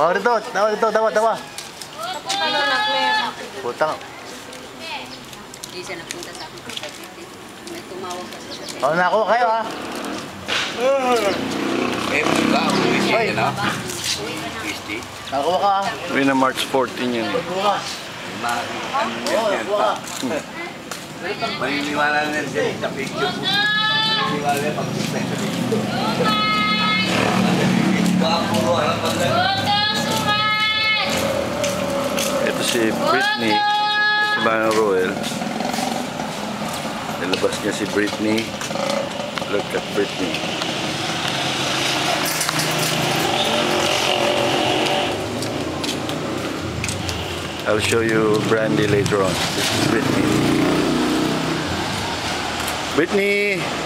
Oh, dito. Dawa. Napunta na nag-clear. Putang. Hindi siya napunta sa akin sa city. May tumawag kasi siya. Oh, nakuha kayo ha. Eh, ba? Whiskey Hoy. yan ha? Whiskey? Nakuha ka ha. Uwi na March 14 yun. Nakuha ka. Nakuha ka. Maniniwala na siya sa picture mo. Maniniwala na pag-gusto sa picture. Ito si Britney. Si Manong Roel. Nilabas niya si Britney. Look at Britney. I'll show you Brandy later on. This is Britney. Britney!